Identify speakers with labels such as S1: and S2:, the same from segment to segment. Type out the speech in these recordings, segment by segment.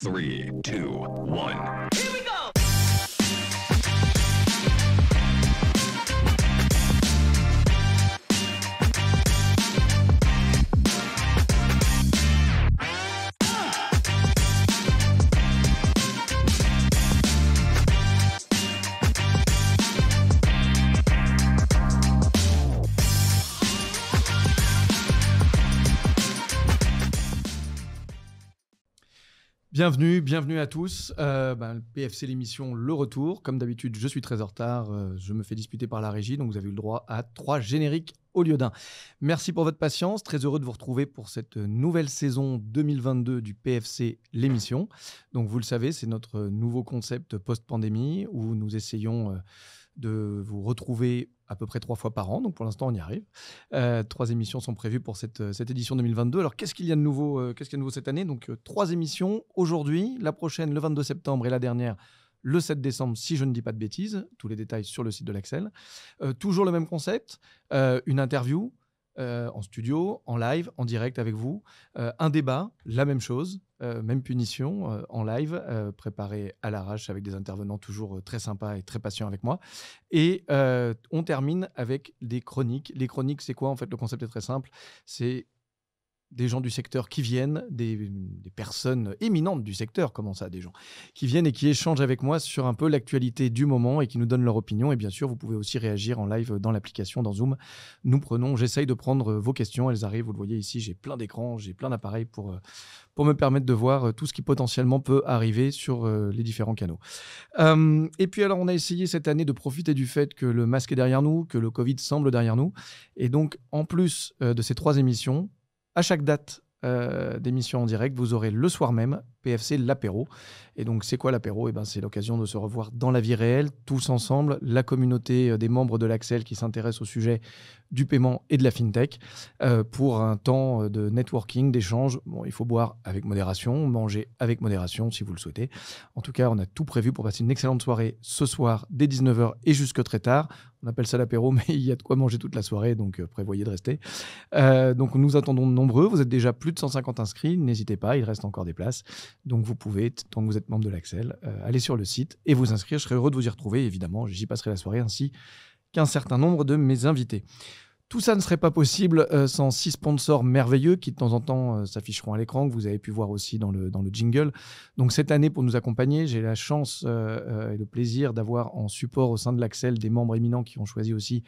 S1: 3, 2, 1.
S2: Here we go!
S3: Bienvenue à tous. Le PFC, l'émission Le Retour. Comme d'habitude, je suis très en retard. Je me fais disputer par la régie, donc vous avez eu le droit à 3 génériques au lieu d'un. Merci pour votre patience. Très heureux de vous retrouver pour cette nouvelle saison 2022 du PFC, l'émission. Donc vous le savez, c'est notre nouveau concept post-pandémie où nous essayons de vous retrouver à peu près 3 fois par an. Donc pour l'instant, on y arrive. 3 émissions sont prévues pour cette édition 2022. Alors qu'est-ce qu'il y a de nouveau, cette année ? Donc 3 émissions aujourd'hui, la prochaine le 22 septembre et la dernière le 7 décembre, si je ne dis pas de bêtises. Tous les détails sur le site de l'Axel. Toujours le même concept, une interview en studio, en live, en direct avec vous. Un débat, la même chose. Même punition en live, préparé à l'arrache avec des intervenants toujours très sympas et très patients avec moi. Et on termine avec des chroniques. Les chroniques, c'est quoi ? En fait, le concept est très simple. C'est des gens du secteur qui viennent, des personnes éminentes du secteur, comment ça, des gens qui viennent et qui échangent avec moi sur un peu l'actualité du moment et qui nous donnent leur opinion. Et bien sûr, vous pouvez aussi réagir en live dans l'application, dans Zoom. J'essaye de prendre vos questions, elles arrivent, vous le voyez ici, j'ai plein d'écrans, j'ai plein d'appareils pour me permettre de voir tout ce qui potentiellement peut arriver sur les différents canaux. Et puis alors, on a essayé cette année de profiter du fait que le masque est derrière nous, que le Covid semble derrière nous. Et donc, en plus de ces 3 émissions, à chaque date d'émission en direct, vous aurez le soir même PFC l'apéro. Et donc, c'est quoi l'apéro ? C'est l'occasion de se revoir dans la vie réelle, tous ensemble, la communauté des membres de l'Axel qui s'intéressent au sujet du paiement et de la fintech, pour un temps de networking, d'échange. Bon, il faut boire avec modération, manger avec modération si vous le souhaitez. En tout cas, on a tout prévu pour passer une excellente soirée ce soir dès 19h et jusque très tard. On appelle ça l'apéro, mais il y a de quoi manger toute la soirée, donc prévoyez de rester. Donc nous attendons de nombreux. Vous êtes déjà plus de 150 inscrits. N'hésitez pas, il reste encore des places. Donc vous pouvez, tant que vous êtes membre de l'Axel, aller sur le site et vous inscrire. Je serai heureux de vous y retrouver. Évidemment, j'y passerai la soirée ainsi qu'un certain nombre de mes invités. Tout ça ne serait pas possible sans 6 sponsors merveilleux qui de temps en temps s'afficheront à l'écran, que vous avez pu voir aussi dans le jingle. Donc cette année, pour nous accompagner, j'ai la chance et le plaisir d'avoir en support au sein de l'Axel des membres éminents qui ont choisi aussi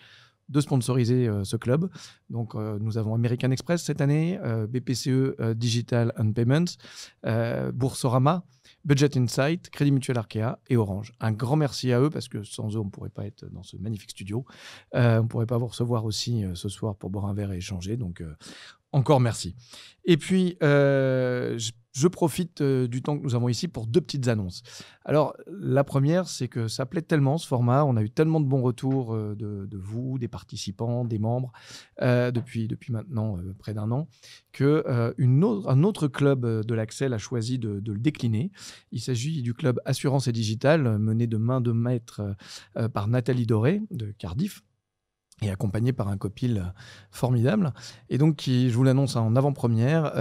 S3: de sponsoriser ce club. Donc nous avons American Express cette année, BPCE Digital and Payments, Boursorama, Budget Insight, Crédit Mutuel Arkea et Orange. Un grand merci à eux parce que sans eux, on ne pourrait pas être dans ce magnifique studio. On ne pourrait pas vous recevoir aussi ce soir pour boire un verre et échanger. Donc, encore merci. Et puis, je profite du temps que nous avons ici pour 2 petites annonces. Alors, la première, c'est que ça plaît tellement ce format. On a eu tellement de bons retours de vous, des participants, des membres, depuis maintenant près d'1 an, qu'un autre club de l'Axel a choisi de le décliner. Il s'agit du club Assurance et Digital, mené de main de maître par Nathalie Doré de Cardiff, et accompagné par un copil formidable. Et donc, qui, je vous l'annonce en avant-première,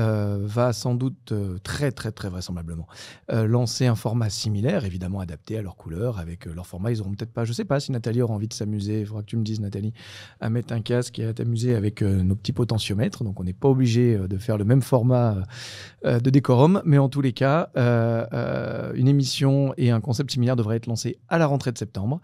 S3: va sans doute très, très, très vraisemblablement lancer un format similaire, évidemment adapté à leur couleur, avec leur format. Ils auront peut-être pas, je sais pas si Nathalie aura envie de s'amuser, il faudra que tu me dises, Nathalie, à mettre un casque et à t'amuser avec nos petits potentiomètres. Donc, on n'est pas obligé de faire le même format de décorum, mais en tous les cas, une émission et un concept similaire devraient être lancés à la rentrée de septembre.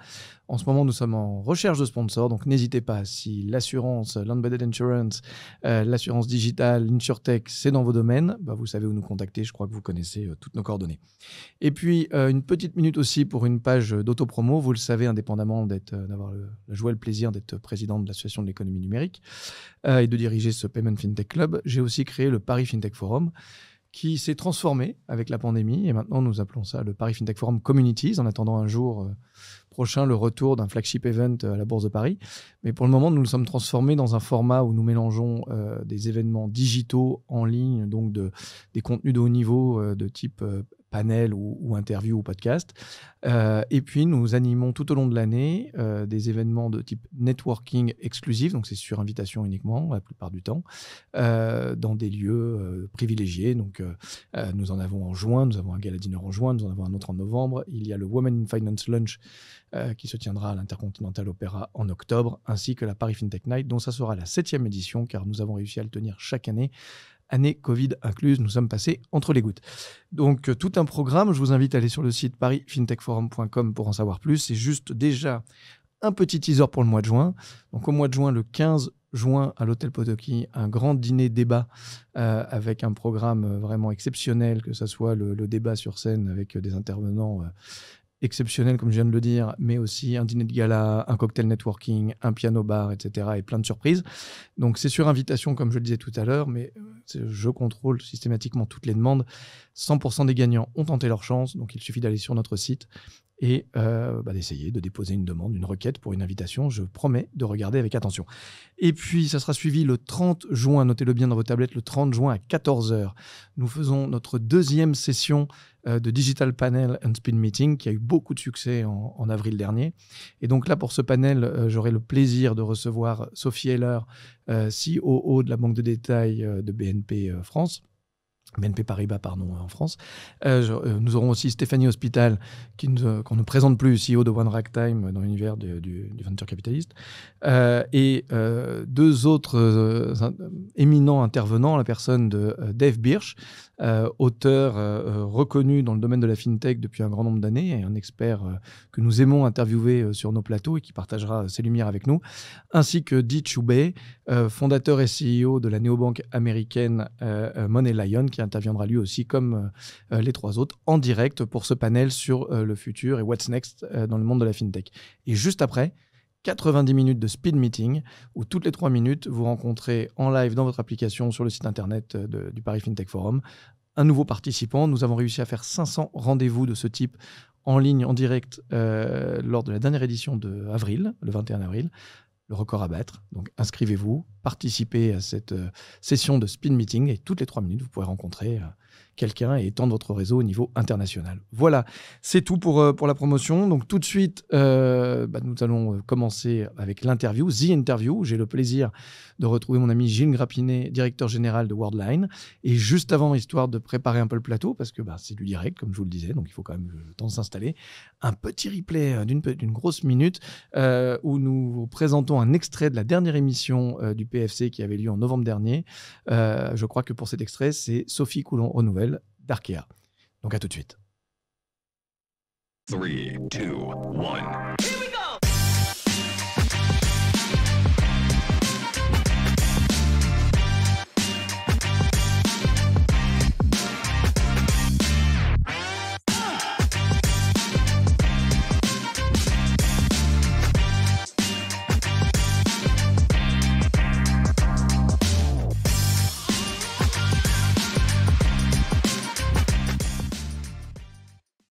S3: En ce moment, nous sommes en recherche de sponsors, donc n'hésitez pas, si l'assurance, l'embedded insurance, l'assurance digitale, l'insurtech, c'est dans vos domaines, vous savez où nous contacter, je crois que vous connaissez toutes nos coordonnées. Et puis, une petite minute aussi pour une page d'autopromo, vous le savez, indépendamment d'avoir la joie et le plaisir d'être président de l'Association de l'économie numérique et de diriger ce Payment FinTech Club, j'ai aussi créé le Paris FinTech Forum, qui s'est transformé avec la pandémie. Et maintenant, nous appelons ça le Paris FinTech Forum Communities, en attendant un jour prochain le retour d'un flagship event à la Bourse de Paris. Mais pour le moment, nous nous sommes transformés dans un format où nous mélangeons des événements digitaux en ligne, donc des contenus de haut niveau de type panels ou interviews ou podcasts. Et puis, nous animons tout au long de l'année des événements de type networking exclusif, donc c'est sur invitation uniquement, la plupart du temps, dans des lieux privilégiés. Donc, nous en avons en juin, nous avons un gala dinner en juin, nous en avons un autre en novembre. Il y a le Women in Finance Lunch qui se tiendra à l'Intercontinental Opera en octobre, ainsi que la Paris FinTech Night, dont ça sera la 7e édition, car nous avons réussi à le tenir chaque année. Année Covid incluse, nous sommes passés entre les gouttes. Donc, tout un programme. Je vous invite à aller sur le site parisfintechforum.com pour en savoir plus. C'est juste déjà un petit teaser pour le mois de juin. Donc, au mois de juin, le 15 juin, à l'Hôtel Potoki, un grand dîner débat avec un programme vraiment exceptionnel, que ce soit le débat sur scène avec des intervenants exceptionnel, comme je viens de le dire, mais aussi un dîner de gala, un cocktail networking, un piano bar, etc. et plein de surprises. Donc, c'est sur invitation, comme je le disais tout à l'heure, mais je contrôle systématiquement toutes les demandes. 100% des gagnants ont tenté leur chance, donc il suffit d'aller sur notre site et d'essayer de déposer une demande, une requête pour une invitation. Je promets de regarder avec attention. Et puis, ça sera suivi le 30 juin, notez-le bien dans vos tablettes, le 30 juin à 14h. Nous faisons notre 2e session de Digital Panel and Speed Meeting, qui a eu beaucoup de succès en avril dernier. Et donc là, pour ce panel, j'aurai le plaisir de recevoir Sophie Heller, COO de la banque de détail de BNP France. BNP Paribas, pardon, en France. Nous aurons aussi Stéphanie Hospital, qu'on ne présente plus, CEO de One Ragtime dans l'univers du venture capitaliste. Et 2 autres éminents intervenants, la personne de Dave Birch, auteur reconnu dans le domaine de la fintech depuis un grand nombre d'années, et un expert que nous aimons interviewer sur nos plateaux et qui partagera ses lumières avec nous, ainsi que Dee Choubey, fondateur et CEO de la néobanque américaine Money Lion, qui interviendra lui aussi comme les 3 autres en direct pour ce panel sur le futur et what's next dans le monde de la fintech. Et juste après, 90 minutes de speed meeting où toutes les 3 minutes, vous rencontrez en live dans votre application sur le site internet du Paris FinTech Forum un nouveau participant. Nous avons réussi à faire 500 rendez-vous de ce type en ligne, en direct, lors de la dernière édition de avril, le 21 avril. Le record à battre. Donc, inscrivez-vous, participez à cette session de speed meeting et toutes les 3 minutes, vous pourrez rencontrer quelqu'un et étendre votre réseau au niveau international. Voilà, c'est tout pour la promotion. Donc, tout de suite, nous allons commencer avec l'interview, The Interview. J'ai le plaisir de retrouver mon ami Gilles Grappinet, directeur général de Worldline. Et juste avant, histoire de préparer un peu le plateau, parce que c'est du direct, comme je vous le disais, donc il faut quand même le temps de s'installer, un petit replay d'une grosse minute où nous vous présentons un extrait de la dernière émission du PFC qui avait lieu en novembre dernier. Je crois que pour cet extrait, c'est Sophie Coulon-Renouvelle d'Arkea. Donc à tout de suite.
S1: 3, 2, 1.